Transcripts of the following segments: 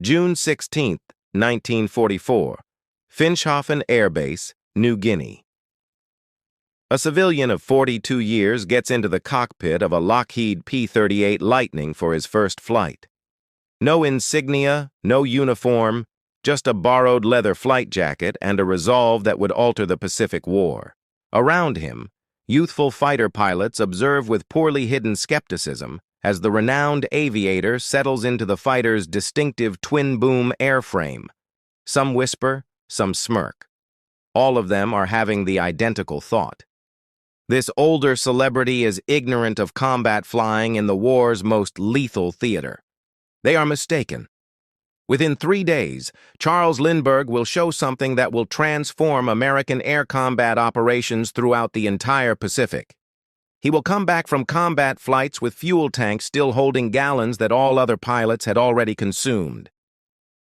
June 16, 1944, Finschhafen Air Base, New Guinea. A civilian of 42 years gets into the cockpit of a Lockheed P-38 Lightning for his first flight. No insignia, no uniform, just a borrowed leather flight jacket and a resolve that would alter the Pacific War. Around him, youthful fighter pilots observe with poorly hidden skepticism as the renowned aviator settles into the fighter's distinctive twin-boom airframe. Some whisper, some smirk. All of them are having the identical thought. This older celebrity is ignorant of combat flying in the war's most lethal theater. They are mistaken. Within 3 days, Charles Lindbergh will show something that will transform American air combat operations throughout the entire Pacific. He will come back from combat flights with fuel tanks still holding gallons that all other pilots had already consumed.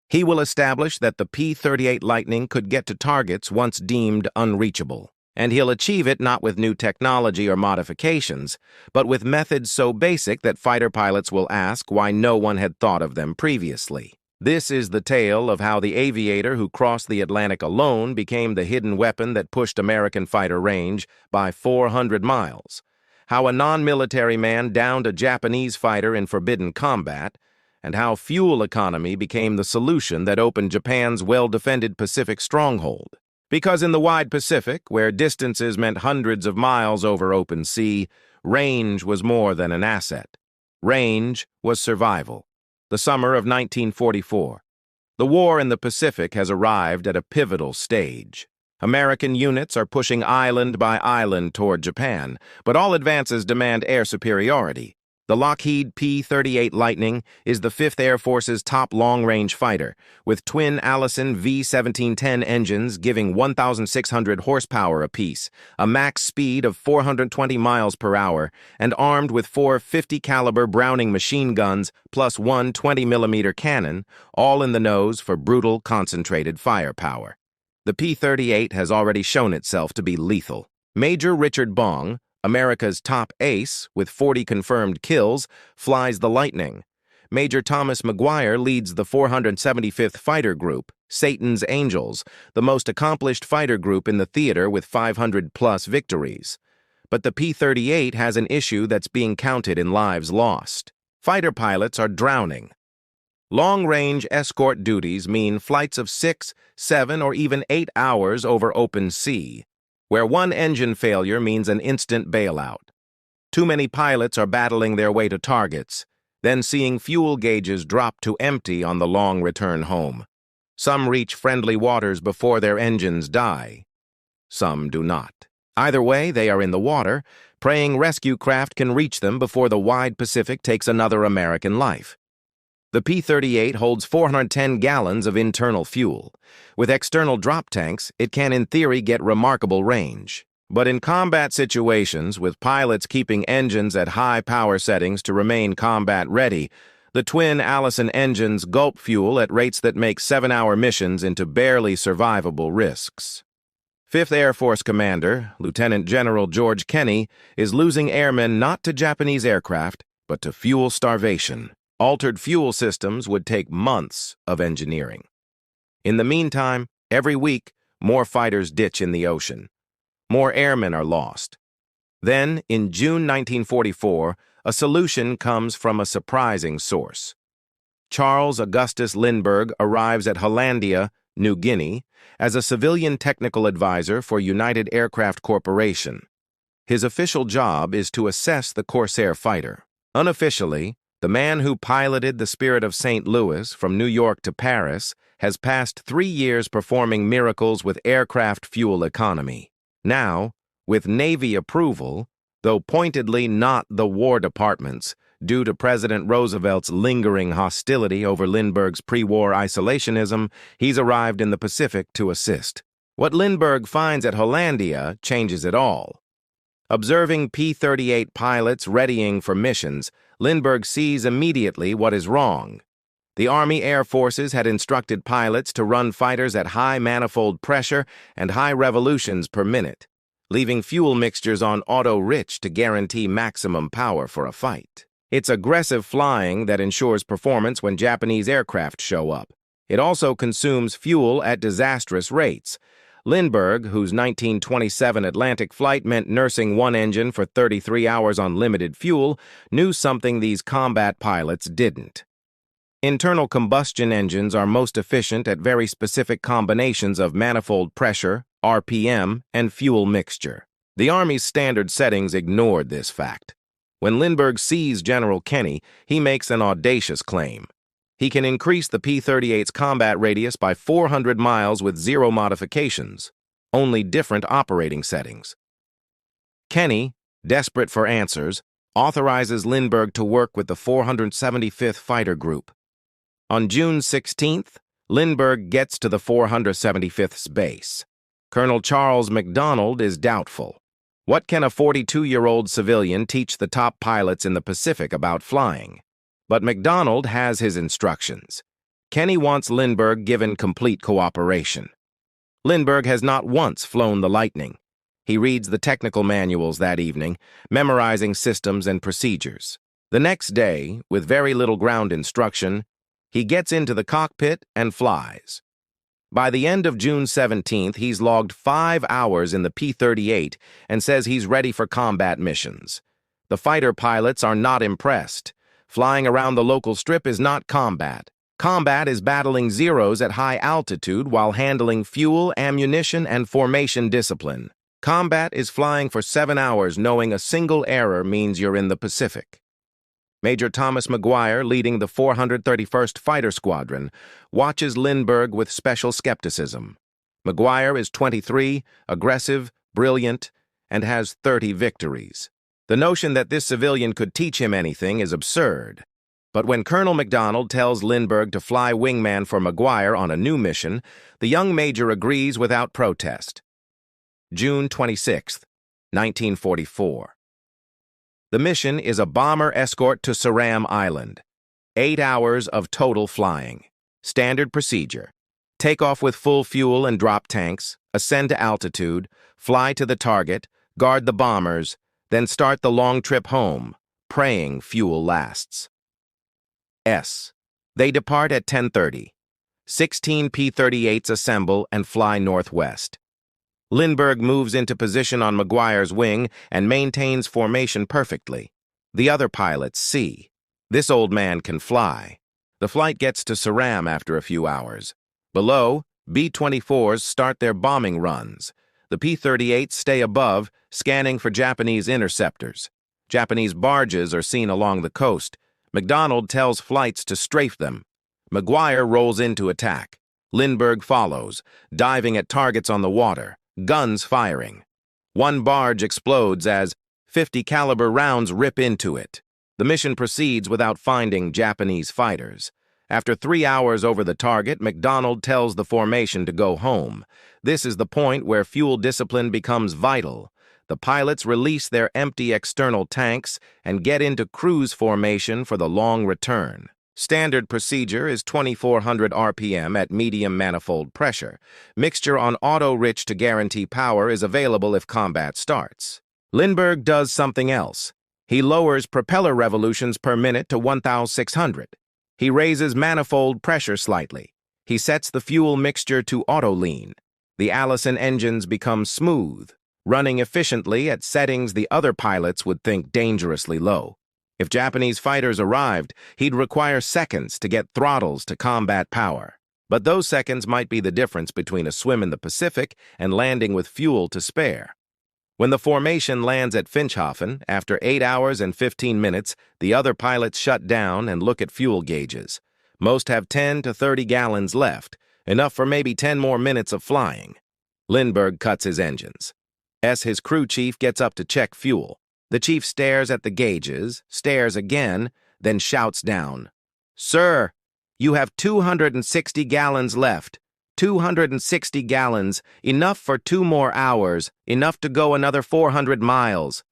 He will establish that the P-38 Lightning could get to targets once deemed unreachable. And he'll achieve it not with new technology or modifications, but with methods so basic that fighter pilots will ask why no one had thought of them previously. This is the tale of how the aviator who crossed the Atlantic alone became the hidden weapon that pushed American fighter range by 400 miles, how a non-military man downed a Japanese fighter in forbidden combat, and how fuel economy became the solution that opened Japan's well-defended Pacific stronghold. Because in the wide Pacific, where distances meant hundreds of miles over open sea, range was more than an asset. Range was survival. The summer of 1944. The war in the Pacific has arrived at a pivotal stage. American units are pushing island by island toward Japan, but all advances demand air superiority. The Lockheed P-38 Lightning is the 5th Air Force's top long-range fighter, with twin Allison V-1710 engines giving 1,600 horsepower apiece, a max speed of 420 miles per hour, and armed with 4 50-caliber Browning machine guns plus one 20mm cannon, all in the nose for brutal, concentrated firepower. The P-38 has already shown itself to be lethal. Major Richard Bong, America's top ace, with 40 confirmed kills, flies the Lightning. Major Thomas McGuire leads the 475th Fighter Group, Satan's Angels, the most accomplished fighter group in the theater with 500-plus victories. But the P-38 has an issue that's being counted in lives lost. Fighter pilots are drowning. Long-range escort duties mean flights of 6, 7, or even 8 hours over open sea, where one engine failure means an instant bailout. Too many pilots are battling their way to targets, then seeing fuel gauges drop to empty on the long return home. Some reach friendly waters before their engines die. Some do not. Either way, they are in the water, praying rescue craft can reach them before the wide Pacific takes another American life. The P-38 holds 410 gallons of internal fuel. With external drop tanks, it can in theory get remarkable range. But in combat situations, with pilots keeping engines at high power settings to remain combat ready, the twin Allison engines gulp fuel at rates that make 7-hour missions into barely survivable risks. 5th Air Force Commander, Lieutenant General George Kenney, is losing airmen not to Japanese aircraft, but to fuel starvation. Altered fuel systems would take months of engineering. In the meantime, every week, more fighters ditch in the ocean. More airmen are lost. Then, in June 1944, a solution comes from a surprising source. Charles Augustus Lindbergh arrives at Hollandia, New Guinea, as a civilian technical advisor for United Aircraft Corporation. His official job is to assess the Corsair fighter. Unofficially, the man who piloted the Spirit of St. Louis from New York to Paris has passed 3 years performing miracles with aircraft fuel economy. Now, with Navy approval, though pointedly not the War Department's, due to President Roosevelt's lingering hostility over Lindbergh's pre-war isolationism, he's arrived in the Pacific to assist. What Lindbergh finds at Hollandia changes it all. Observing P-38 pilots readying for missions, Lindbergh sees immediately what is wrong. The Army Air Forces had instructed pilots to run fighters at high manifold pressure and high revolutions per minute, leaving fuel mixtures on auto-rich to guarantee maximum power for a fight. It's aggressive flying that ensures performance when Japanese aircraft show up. It also consumes fuel at disastrous rates. Lindbergh, whose 1927 Atlantic flight meant nursing one engine for 33 hours on limited fuel, knew something these combat pilots didn't. Internal combustion engines are most efficient at very specific combinations of manifold pressure, RPM, and fuel mixture. The Army's standard settings ignored this fact. When Lindbergh sees General Kenny, he makes an audacious claim. He can increase the P-38's combat radius by 400 miles with zero modifications, only different operating settings. Kenny, desperate for answers, authorizes Lindbergh to work with the 475th Fighter Group. On June 16th, Lindbergh gets to the 475th's base. Colonel Charles McDonald is doubtful. What can a 42-year-old civilian teach the top pilots in the Pacific about flying? But McDonald has his instructions. Kenny wants Lindbergh given complete cooperation. Lindbergh has not once flown the Lightning. He reads the technical manuals that evening, memorizing systems and procedures. The next day, with very little ground instruction, he gets into the cockpit and flies. By the end of June 17th, he's logged 5 hours in the P-38 and says he's ready for combat missions. The fighter pilots are not impressed. Flying around the local strip is not combat. Combat is battling Zeros at high altitude while handling fuel, ammunition, and formation discipline. Combat is flying for 7 hours knowing a single error means you're in the Pacific. Major Thomas McGuire, leading the 431st Fighter Squadron, watches Lindbergh with special skepticism. McGuire is 23, aggressive, brilliant, and has 30 victories. The notion that this civilian could teach him anything is absurd. But when Colonel McDonald tells Lindbergh to fly wingman for McGuire on a new mission, the young major agrees without protest. June 26, 1944. The mission is a bomber escort to Saram Island. 8 hours of total flying. Standard procedure. Take off with full fuel and drop tanks, ascend to altitude, fly to the target, guard the bombers, then start the long trip home, praying fuel lasts. They depart at 10:30. 16 P-38s assemble and fly northwest. Lindbergh moves into position on McGuire's wing and maintains formation perfectly. The other pilots see. This old man can fly. The flight gets to Saram after a few hours. Below, B-24s start their bombing runs. The P-38s stay above, scanning for Japanese interceptors. Japanese barges are seen along the coast. McDonald tells flights to strafe them. McGuire rolls in to attack. Lindbergh follows, diving at targets on the water. Guns firing. One barge explodes as 50 caliber rounds rip into it. The mission proceeds without finding Japanese fighters. After 3 hours over the target, McDonald tells the formation to go home. This is the point where fuel discipline becomes vital. The pilots release their empty external tanks and get into cruise formation for the long return. Standard procedure is 2400 RPM at medium manifold pressure. Mixture on auto-rich to guarantee power is available if combat starts. Lindbergh does something else. He lowers propeller revolutions per minute to 1,600. He raises manifold pressure slightly. He sets the fuel mixture to auto-lean. The Allison engines become smooth, running efficiently at settings the other pilots would think dangerously low. If Japanese fighters arrived, he'd require seconds to get throttles to combat power. But those seconds might be the difference between a swim in the Pacific and landing with fuel to spare. When the formation lands at Finschhafen, after 8 hours and 15 minutes, the other pilots shut down and look at fuel gauges. Most have 10 to 30 gallons left, enough for maybe 10 more minutes of flying. Lindbergh cuts his engines. His crew chief gets up to check fuel. The chief stares at the gauges, stares again, then shouts down, "Sir, you have 260 gallons left. 260 gallons, enough for 2 more hours, enough to go another 400 miles.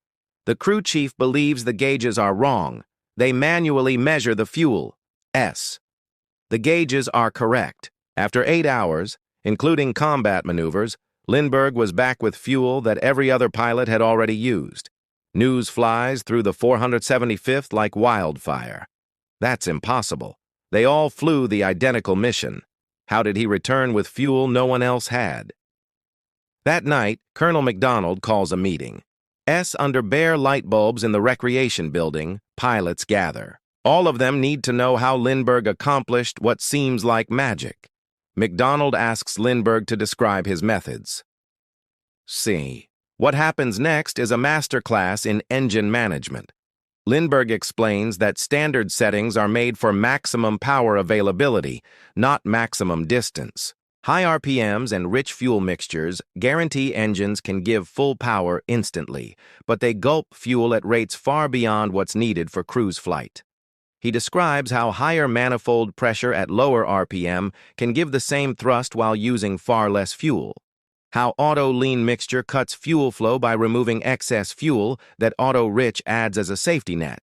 The crew chief believes the gauges are wrong. They manually measure the fuel. The gauges are correct. After 8 hours, including combat maneuvers, Lindbergh was back with fuel that every other pilot had already used. News flies through the 475th like wildfire. That's impossible. They all flew the identical mission. How did he return with fuel no one else had? That night, Colonel McDonald calls a meeting. Under bare light bulbs in the recreation building, pilots gather. All of them need to know how Lindbergh accomplished what seems like magic. McDonald asks Lindbergh to describe his methods. C. What happens next is a masterclass in engine management. Lindbergh explains that standard settings are made for maximum power availability, not maximum distance. High RPMs and rich fuel mixtures guarantee engines can give full power instantly, but they gulp fuel at rates far beyond what's needed for cruise flight. He describes how higher manifold pressure at lower RPM can give the same thrust while using far less fuel. How auto-lean mixture cuts fuel flow by removing excess fuel that auto-rich adds as a safety net.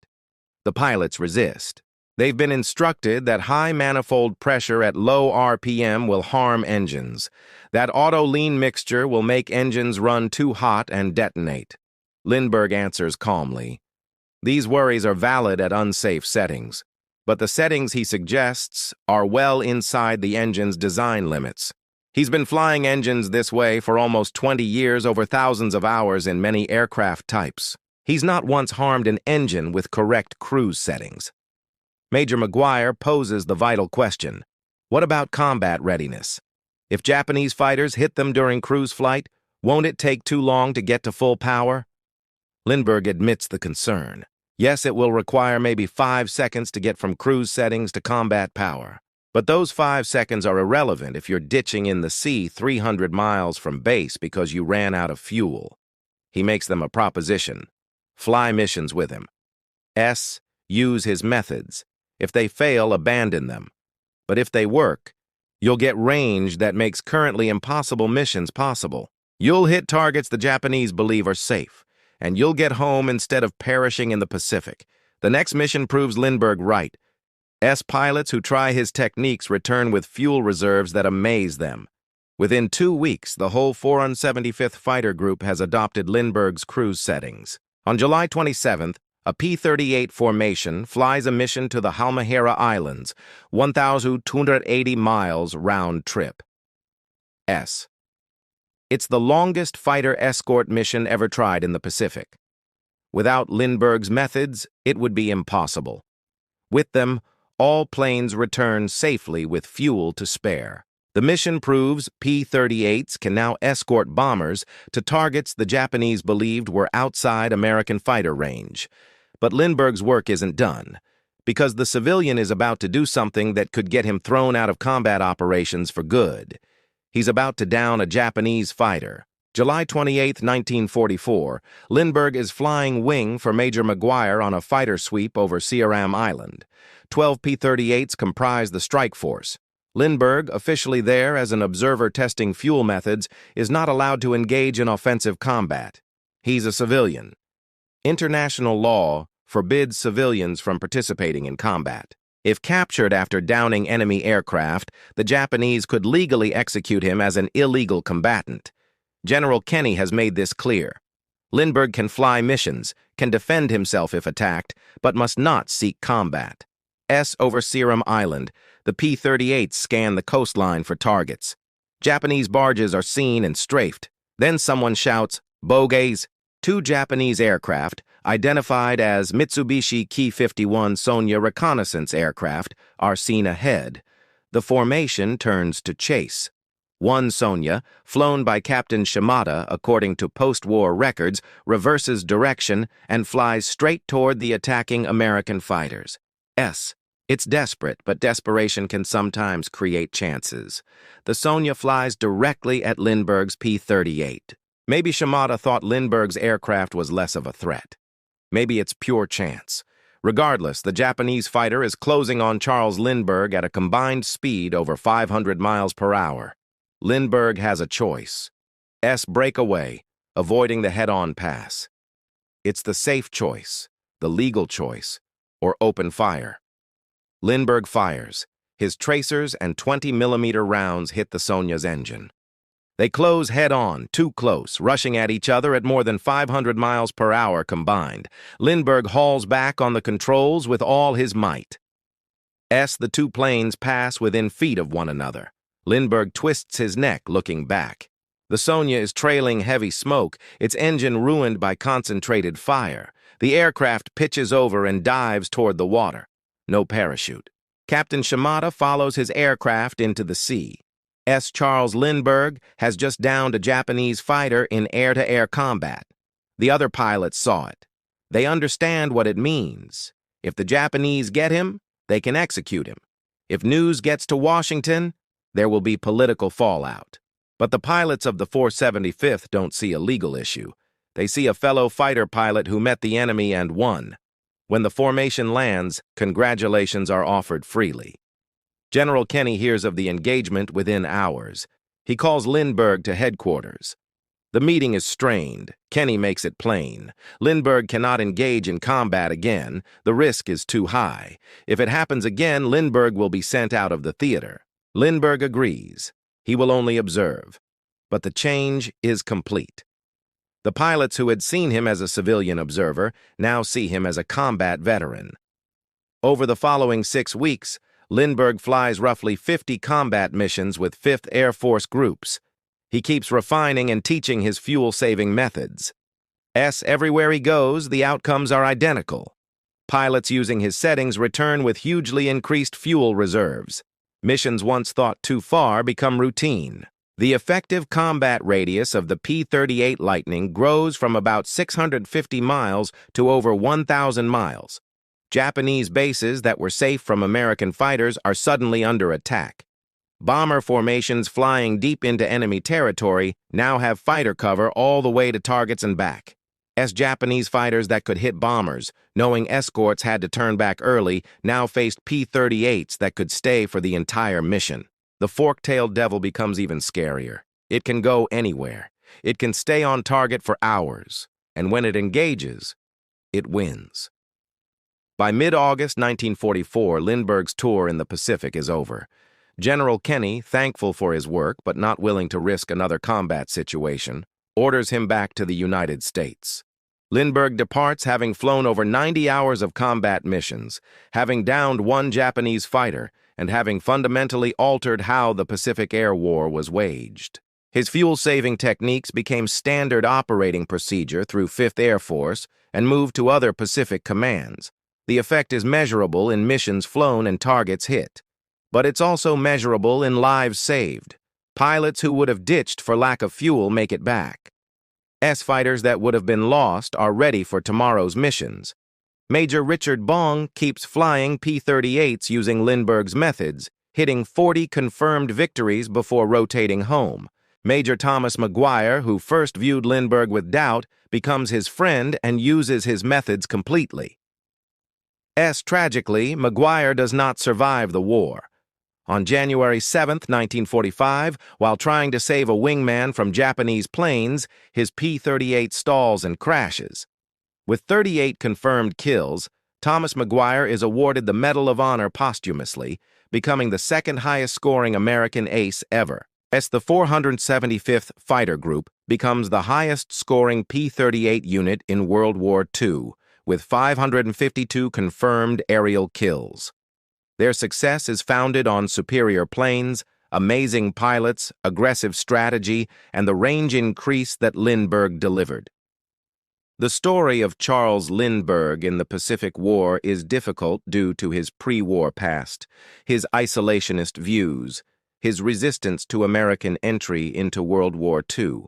The pilots resist. They've been instructed that high manifold pressure at low RPM will harm engines. That auto-lean mixture will make engines run too hot and detonate. Lindbergh answers calmly. These worries are valid at unsafe settings, but the settings he suggests are well inside the engine's design limits. He's been flying engines this way for almost 20 years over thousands of hours in many aircraft types. He's not once harmed an engine with correct cruise settings. Major McGuire poses the vital question. What about combat readiness? If Japanese fighters hit them during cruise flight, won't it take too long to get to full power? Lindbergh admits the concern. Yes, it will require maybe 5 seconds to get from cruise settings to combat power. But those 5 seconds are irrelevant if you're ditching in the sea 300 miles from base because you ran out of fuel. He makes them a proposition. Fly missions with him. Use his methods. If they fail, abandon them. But if they work, you'll get range that makes currently impossible missions possible. You'll hit targets the Japanese believe are safe, and you'll get home instead of perishing in the Pacific. The next mission proves Lindbergh right. Pilots who try his techniques return with fuel reserves that amaze them. Within 2 weeks, the whole 475th Fighter Group has adopted Lindbergh's cruise settings. On July 27th, a P-38 formation flies a mission to the Halmahera Islands, 1,280 miles round trip. It's the longest fighter escort mission ever tried in the Pacific. Without Lindbergh's methods, it would be impossible. With them, all planes return safely with fuel to spare. The mission proves P-38s can now escort bombers to targets the Japanese believed were outside American fighter range. But Lindbergh's work isn't done, because the civilian is about to do something that could get him thrown out of combat operations for good. He's about to down a Japanese fighter. July 28, 1944, Lindbergh is flying wing for Major McGuire on a fighter sweep over Siaram Island. 12 P-38s comprise the strike force. Lindbergh, officially there as an observer testing fuel methods, is not allowed to engage in offensive combat. He's a civilian. International law forbids civilians from participating in combat. If captured after downing enemy aircraft, the Japanese could legally execute him as an illegal combatant. General Kenny has made this clear. Lindbergh can fly missions, can defend himself if attacked, but must not seek combat. Over Siaram Island, the P-38s scan the coastline for targets. Japanese barges are seen and strafed. Then someone shouts, "Bogeys!" 2 Japanese aircraft, identified as Mitsubishi Ki-51 Sonya reconnaissance aircraft, are seen ahead. The formation turns to chase. One Sonya, flown by Captain Shimada according to post-war records, reverses direction and flies straight toward the attacking American fighters. It's desperate, but desperation can sometimes create chances. The Sonya flies directly at Lindbergh's P-38. Maybe Shimada thought Lindbergh's aircraft was less of a threat. Maybe it's pure chance. Regardless, the Japanese fighter is closing on Charles Lindbergh at a combined speed over 500 miles per hour. Lindbergh has a choice. Break away, avoiding the head-on pass. It's the safe choice, the legal choice, or open fire. Lindbergh fires. His tracers and 20mm rounds hit the Sonya's engine. They close head-on, too close, rushing at each other at more than 500 miles per hour combined. Lindbergh hauls back on the controls with all his might. The two planes pass within feet of one another. Lindbergh twists his neck, looking back. The Sonya is trailing heavy smoke, its engine ruined by concentrated fire. The aircraft pitches over and dives toward the water. No parachute. Captain Shimada follows his aircraft into the sea. Charles Lindbergh has just downed a Japanese fighter in air-to-air combat. The other pilots saw it. They understand what it means. If the Japanese get him, they can execute him. If news gets to Washington, there will be political fallout. But the pilots of the 475th don't see a legal issue. They see a fellow fighter pilot who met the enemy and won. When the formation lands, congratulations are offered freely. General Kenny hears of the engagement within hours. He calls Lindbergh to headquarters. The meeting is strained. Kenny makes it plain. Lindbergh cannot engage in combat again. The risk is too high. If it happens again, Lindbergh will be sent out of the theater. Lindbergh agrees. He will only observe. But the change is complete. The pilots who had seen him as a civilian observer now see him as a combat veteran. Over the following 6 weeks, Lindbergh flies roughly 50 combat missions with 5th Air Force groups. He keeps refining and teaching his fuel-saving methods. Everywhere he goes, the outcomes are identical. Pilots using his settings return with hugely increased fuel reserves. Missions once thought too far become routine. The effective combat radius of the P-38 Lightning grows from about 650 miles to over 1,000 miles. Japanese bases that were safe from American fighters are suddenly under attack. Bomber formations flying deep into enemy territory now have fighter cover all the way to targets and back. Japanese fighters that could hit bombers, knowing escorts had to turn back early, now faced P-38s that could stay for the entire mission. The fork-tailed devil becomes even scarier. It can go anywhere. It can stay on target for hours. And when it engages, it wins. By mid-August 1944, Lindbergh's tour in the Pacific is over. General Kenny, thankful for his work but not willing to risk another combat situation, orders him back to the United States. Lindbergh departs having flown over 90 hours of combat missions, having downed 1 Japanese fighter, and having fundamentally altered how the Pacific Air War was waged. His fuel-saving techniques became standard operating procedure through 5th Air Force and moved to other Pacific commands. The effect is measurable in missions flown and targets hit. But it's also measurable in lives saved. Pilots who would have ditched for lack of fuel make it back. Fighters that would have been lost are ready for tomorrow's missions. Major Richard Bong keeps flying P-38s using Lindbergh's methods, hitting 40 confirmed victories before rotating home. Major Thomas McGuire, who first viewed Lindbergh with doubt, becomes his friend and uses his methods completely. Tragically, McGuire does not survive the war. On January 7, 1945, while trying to save a wingman from Japanese planes, his P-38 stalls and crashes. With 38 confirmed kills, Thomas McGuire is awarded the Medal of Honor posthumously, becoming the second highest-scoring American ace ever. The 475th Fighter Group becomes the highest-scoring P-38 unit in World War II, with 552 confirmed aerial kills. Their success is founded on superior planes, amazing pilots, aggressive strategy, and the range increase that Lindbergh delivered. The story of Charles Lindbergh in the Pacific War is difficult due to his pre-war past, his isolationist views, his resistance to American entry into World War II.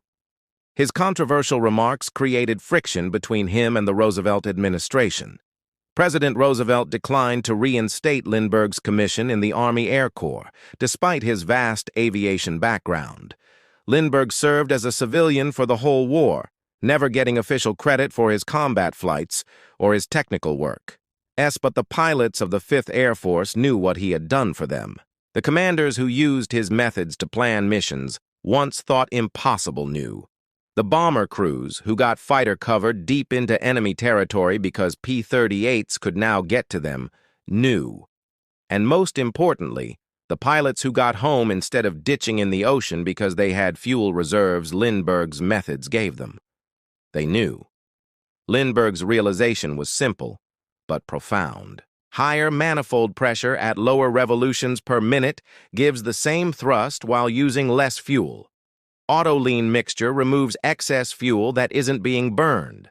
His controversial remarks created friction between him and the Roosevelt administration. President Roosevelt declined to reinstate Lindbergh's commission in the Army Air Corps, despite his vast aviation background. Lindbergh served as a civilian for the whole war, never getting official credit for his combat flights or his technical work. But the pilots of the 5th Air Force knew what he had done for them. The commanders who used his methods to plan missions once thought impossible new. The bomber crews, who got fighter cover deep into enemy territory because P-38s could now get to them, knew. And most importantly, The pilots who got home instead of ditching in the ocean because they had fuel reserves Lindbergh's methods gave them. They knew. Lindbergh's realization was simple, but profound. Higher manifold pressure at lower revolutions per minute gives the same thrust while using less fuel. Auto-lean mixture removes excess fuel that isn't being burned.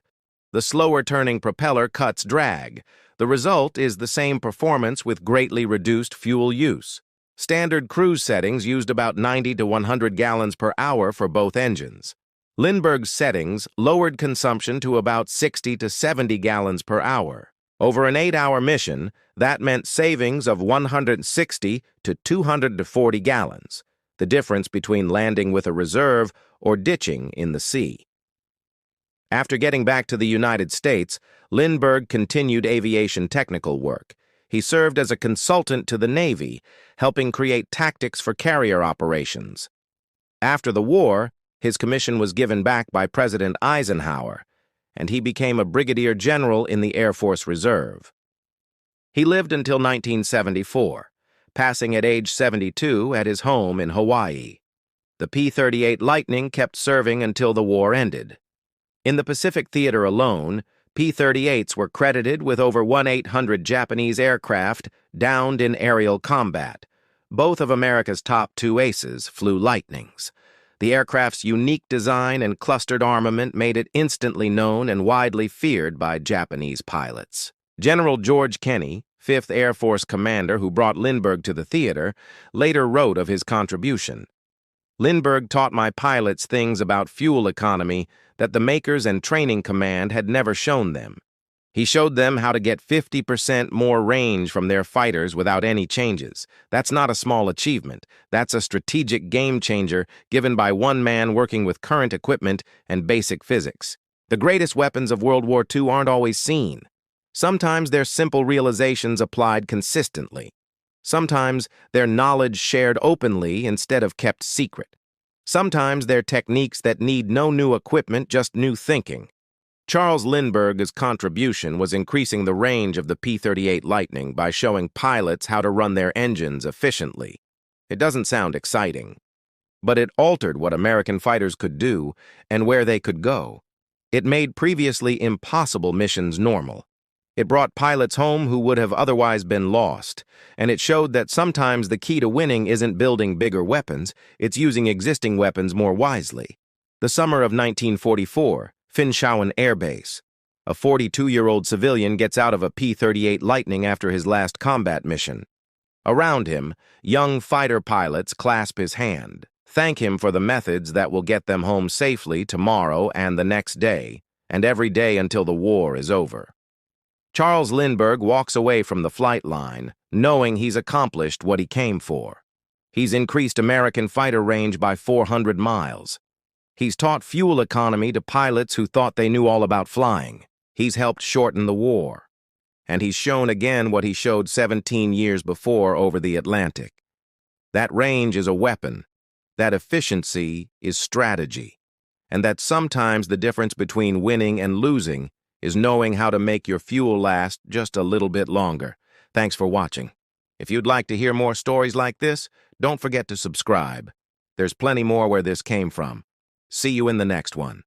The slower-turning propeller cuts drag. The result is the same performance with greatly reduced fuel use. Standard cruise settings used about 90 to 100 gallons per hour for both engines. Lindbergh's settings lowered consumption to about 60 to 70 gallons per hour. Over an 8-hour mission, that meant savings of 160 to 240 gallons, the difference between landing with a reserve or ditching in the sea. After getting back to the United States, Lindbergh continued aviation technical work. He served as a consultant to the Navy, helping create tactics for carrier operations. After the war, his commission was given back by President Eisenhower, and he became a brigadier general in the Air Force Reserve. He lived until 1974, passing at age 72 at his home in Hawaii. The P-38 Lightning kept serving until the war ended. In the Pacific Theater alone, P-38s were credited with over 1,800 Japanese aircraft downed in aerial combat. Both of America's top two aces flew Lightnings. The aircraft's unique design and clustered armament made it instantly known and widely feared by Japanese pilots. General George Kenney, 5th Air Force commander who brought Lindbergh to the theater, later wrote of his contribution. Lindbergh taught my pilots things about fuel economy that the makers and training command had never shown them. He showed them how to get 50% more range from their fighters without any changes. That's not a small achievement. That's a strategic game changer given by one man working with current equipment and basic physics. The greatest weapons of World War II aren't always seen. Sometimes they're simple realizations applied consistently. Sometimes they're knowledge shared openly instead of kept secret. Sometimes they're techniques that need no new equipment, just new thinking. Charles Lindbergh's contribution was increasing the range of the P-38 Lightning by showing pilots how to run their engines efficiently. It doesn't sound exciting, but it altered what American fighters could do and where they could go. It made previously impossible missions normal. It brought pilots home who would have otherwise been lost, and it showed that sometimes the key to winning isn't building bigger weapons, it's using existing weapons more wisely. The summer of 1944, Finschhauen Air Base. A 42-year-old civilian gets out of a P-38 Lightning after his last combat mission. Around him, young fighter pilots clasp his hand, thank him for the methods that will get them home safely tomorrow and the next day, and every day until the war is over. Charles Lindbergh walks away from the flight line, knowing he's accomplished what he came for. He's increased American fighter range by 400 miles. He's taught fuel economy to pilots who thought they knew all about flying. He's helped shorten the war. And he's shown again what he showed 17 years before over the Atlantic. That range is a weapon. That efficiency is strategy. And that sometimes the difference between winning and losing is knowing how to make your fuel last just a little bit longer. Thanks for watching. If you'd like to hear more stories like this, don't forget to subscribe. There's plenty more where this came from. See you in the next one.